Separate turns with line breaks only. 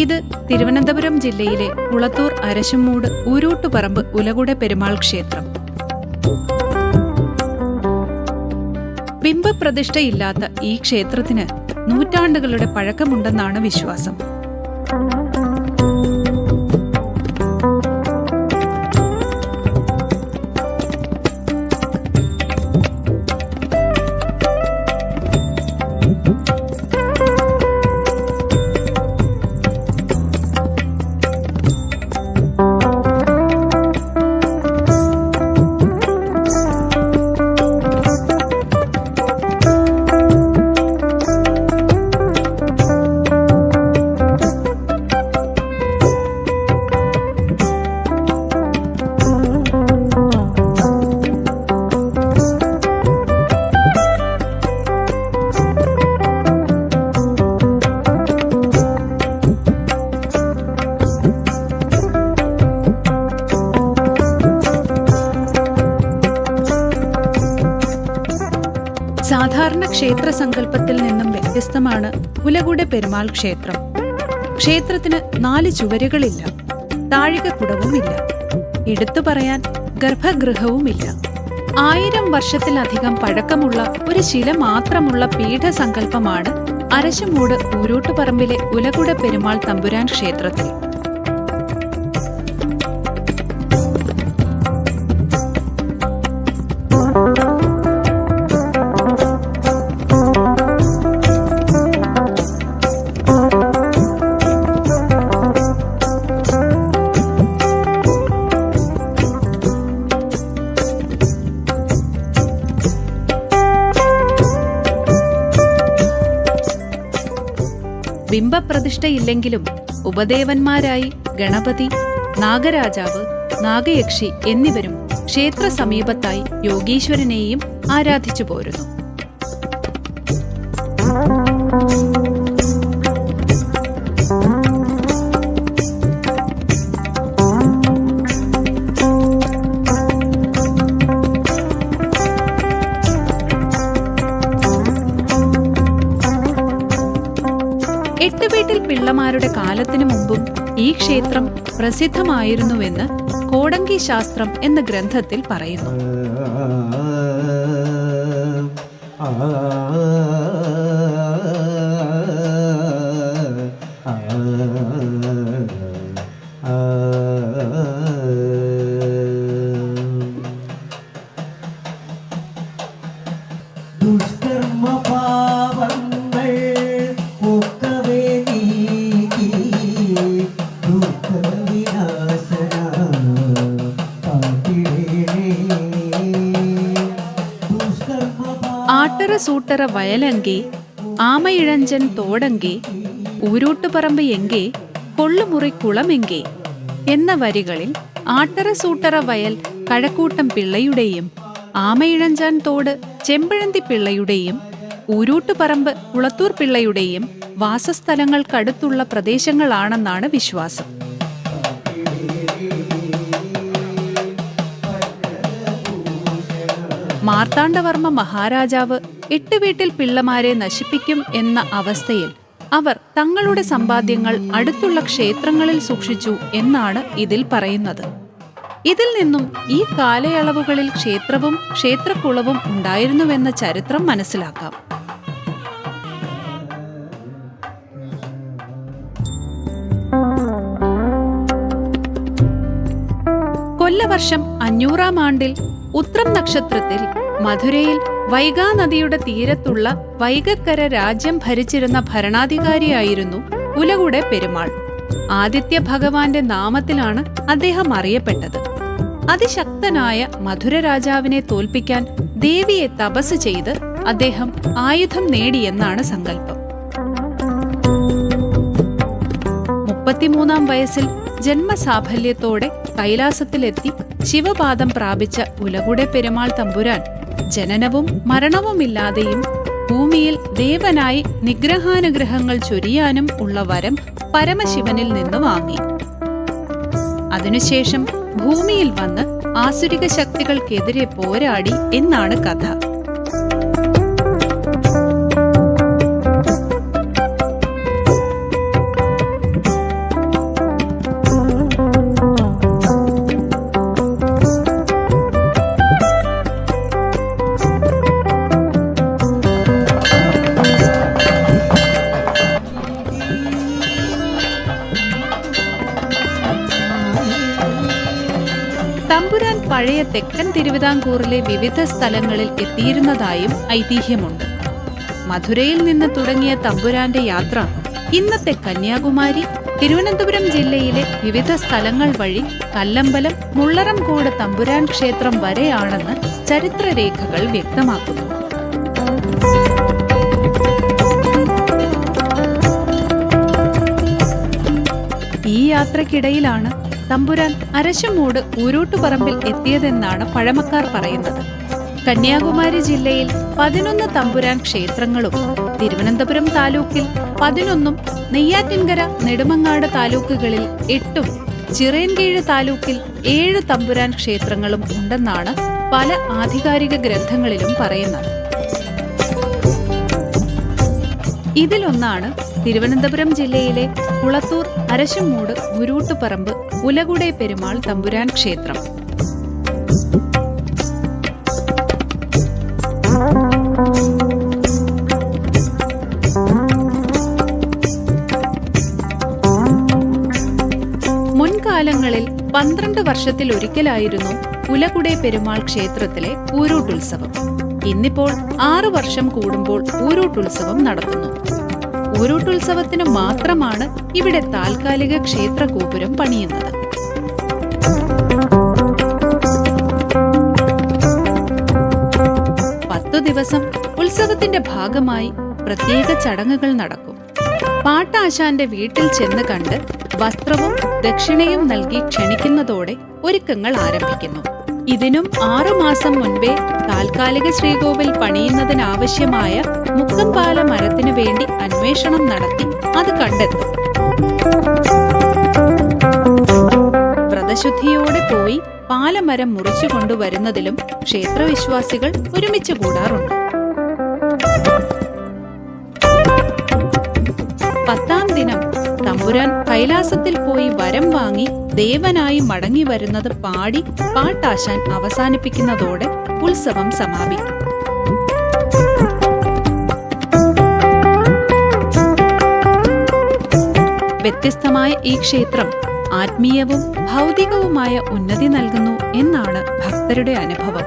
ഇത് തിരുവനന്തപുരം ജില്ലയിലെ കുളത്തൂർ അരശുംമൂട് ഊരൂട്ടുപറമ്പ് ഉലകുട പെരുമാൾ ക്ഷേത്രം. ബിംബപ്രതിഷ്ഠയില്ലാത്ത ഈ ക്ഷേത്രത്തിന് നൂറ്റാണ്ടുകളുടെ പഴക്കമുണ്ടെന്നാണ് വിശ്വാസം. സാധാരണ ക്ഷേത്ര സങ്കല്പത്തിൽ നിന്നും വ്യത്യസ്തമാണ് ഉലകുട പെരുമാൾ ക്ഷേത്രം. ക്ഷേത്രത്തിന് 4 ചുവരുകളില്ല, താഴികക്കുടവുമില്ല, എടുത്തു പറയാൻ ഗർഭഗൃഹവുമില്ല. 1000 വർഷത്തിലധികം പഴക്കമുള്ള ഒരു ശില മാത്രമുള്ള പീഠസങ്കല്പമാണ് അരശുംമൂട് ഊരൂട്ടുപറമ്പിലെ ഉലകുട പെരുമാൾ തമ്പുരാൻ ക്ഷേത്രത്തിൽ. ബിംബപ്രതിഷ്ഠയില്ലെങ്കിലും ഉപദേവന്മാരായി ഗണപതി, നാഗരാജാവ്, നാഗയക്ഷി എന്നിവരും ക്ഷേത്ര സമീപത്തായി യോഗീശ്വരനെയും ആരാധിച്ചു പോരുന്നു. എട്ടുവീട്ടിൽ പിള്ളമാരുടെ കാലത്തിനു മുമ്പും ഈ ക്ഷേത്രം പ്രസിദ്ധമായിരുന്നുവെന്ന് കോടങ്കി ശാസ്ത്രം എന്ന ഗ്രന്ഥത്തിൽ പറയുന്നു. ആട്ടറ സൂട്ടറ വയലങ്കേ, ആമയിഴഞ്ചൻ തോടങ്കേ, ഊരൂട്ടുപറമ്പ് എങ്കേ, കൊള്ളുമുറി കുളമെങ്കേ എന്ന വരികളിൽ ആട്ടറ സൂട്ടറ വയൽ കഴക്കൂട്ടം പിള്ളയുടെയും ആമയിഴഞ്ചാൻ തോട് ചെമ്പഴന്തി പിള്ളയുടെയും ഊരൂട്ടുപറമ്പ് കുളത്തൂർ പിള്ളയുടെയും വാസസ്ഥലങ്ങൾക്കടുത്തുള്ള പ്രദേശങ്ങളാണെന്നാണ് വിശ്വാസം. മാർത്താണ്ഡവർമ്മ മഹാരാജാവ് എട്ടുവീട്ടിൽ പിള്ളമാരെ നശിപ്പിക്കും എന്ന അവസ്ഥയിൽ അവർ തങ്ങളുടെ സമ്പാദ്യങ്ങൾ അടുത്തുള്ള ക്ഷേത്രങ്ങളിൽ സൂക്ഷിച്ചു എന്നാണ് ഇതിൽ പറയുന്നത്. ഇതിൽ നിന്നും ഈ കാലയളവുകളിൽ ക്ഷേത്രവും ക്ഷേത്രക്കുളവും ഉണ്ടായിരുന്നുവെന്ന ചരിത്രം മനസ്സിലാക്കാം. കൊല്ലവർഷം 500-ാം ആണ്ടിൽ ഉത്രം നക്ഷത്രത്തിൽ മധുരയിൽ വൈഗാനദിയുടെ തീരത്തുള്ള വൈഗക്കര രാജ്യം ഭരിച്ചിരുന്ന ഭരണാധികാരിയായിരുന്നു ഉലകുട പെരുമാൾ. ആദിത്യ ഭഗവാന്റെ നാമത്തിലാണ് അദ്ദേഹം അറിയപ്പെട്ടത്. അതിശക്തനായ മധുര രാജാവിനെ തോൽപ്പിക്കാൻ ദേവിയെ തപസ് ചെയ്ത് അദ്ദേഹം ആയുധം നേടിയെന്നാണ് സങ്കല്പം. 33-ാം വയസ്സിൽ ജന്മസാഫല്യത്തോടെ കൈലാസത്തിലെത്തി ശിവപാദം പ്രാപിച്ച ഉലകുട പെരുമാൾ തമ്പുരാൻ ജനനവും മരണവുമില്ലാതെയും ഭൂമിയിൽ ദേവനായി നിഗ്രഹാനുഗ്രഹങ്ങൾ ചൊരിയാനും ഉള്ള വരം പരമശിവനിൽ നിന്ന് വാങ്ങി. അതിനുശേഷം ഭൂമിയിൽ വന്ന് ആസുരിക ശക്തികൾക്കെതിരെ പോരാടി എന്നാണ് കഥ. തെക്കൻ തിരുവിതാംകൂറിലെ വിവിധ സ്ഥലങ്ങളിൽ എത്തിയിരുന്നതായും ഐതിഹ്യമുണ്ട്. മധുരയിൽ നിന്ന് തുടങ്ങിയ തമ്പുരാന്റെ യാത്ര ഇന്നത്തെ കന്യാകുമാരി, തിരുവനന്തപുരം ജില്ലയിലെ വിവിധ സ്ഥലങ്ങൾ വഴി കല്ലമ്പലം, മുള്ളറംകോട് തമ്പുരാൻ ക്ഷേത്രം വരെയാണെന്ന് ചരിത്രരേഖകൾ വ്യക്തമാക്കുന്നു. ഈ യാത്രക്കിടയിലാണ് തമ്പുരാൻ അരശുമൂട് ഊരൂട്ടുപറമ്പിൽ എത്തിയതെന്നാണ് പഴമക്കാർ പറയുന്നത്. കന്യാകുമാരി ജില്ലയിൽ 11 തമ്പുരാൻ ക്ഷേത്രങ്ങളും തിരുവനന്തപുരം താലൂക്കിൽ 11ഉം നെയ്യാറ്റിൻകര, നെടുമങ്ങാട് താലൂക്കുകളിൽ 8ഉം ചിറയൻകീഴ് താലൂക്കിൽ 7 തമ്പുരാൻ ക്ഷേത്രങ്ങളും ഉണ്ടെന്നാണ് പല ആധികാരിക ഗ്രന്ഥങ്ങളിലും പറയുന്നത്. ഇതിലൊന്നാണ് തിരുവനന്തപുരം ജില്ലയിലെ കുളത്തൂർ അരശുമൂട് ഊരൂട്ടുപറമ്പ് ഉലകുടെ പെരുമാൾ തമ്പുരാൻ ക്ഷേത്രം. മുൻകാലങ്ങളിൽ 12 വർഷത്തിലൊരിക്കലായിരുന്നു ഉലകുടെ പെരുമാൾ ക്ഷേത്രത്തിലെ ഊരൂട്ടുത്സവം. ഇന്നിപ്പോൾ 6 വർഷം കൂടുമ്പോൾ ഊരൂട്ടുത്സവം നടത്തുന്നു. ഊരൂട്ടുത്സവത്തിന് മാത്രമാണ് ഇവിടെ താൽക്കാലിക ക്ഷേത്ര ഗോപുരം പണിയുന്നത്. ദിവസം ഉത്സവത്തിന്റെ ഭാഗമായി പ്രത്യേക ചടങ്ങുകൾ നടക്കും. പാട്ടാശാന്റെ വീട്ടിൽ ചെന്ന് കണ്ട് വസ്ത്രവും ദക്ഷിണയും നൽകി ക്ഷണിക്കുന്നതോടെ ഒരുക്കങ്ങൾ ആരംഭിക്കുന്നു. ഇതിനും 6 മാസം മുൻപേ താൽക്കാലിക ശ്രീകോവിൽ പണിയുന്നതിനാവശ്യമായ മുക്കംപാല മരത്തിനു വേണ്ടി അന്വേഷണം നടത്തി അത് കണ്ടെത്തും. വ്രതശുദ്ധിയോടെ പോയി പാലമരം മുറിച്ചു കൊണ്ടുവരുന്നതിലും ക്ഷേത്രവിശ്വാസികൾ ഒരുമിച്ച് കൂടാറുണ്ട്. 10ാം ദിനം തമ്പുരാൻ കൈലാസത്തിൽ പോയി വരം വാങ്ങി ദേവനായി മടങ്ങി വരുന്നത് പാടി പാട്ടാശാൻ അവസാനിപ്പിക്കുന്നതോടെ ഉത്സവം സമാപിക്കും. വ്യത്യസ്തമായ ഈ ക്ഷേത്രം ആത്മീയവും ഭൗതികവുമായ ഉന്നതി നൽകുന്നു എന്നാണ് ഭക്തരുടെ അനുഭവം.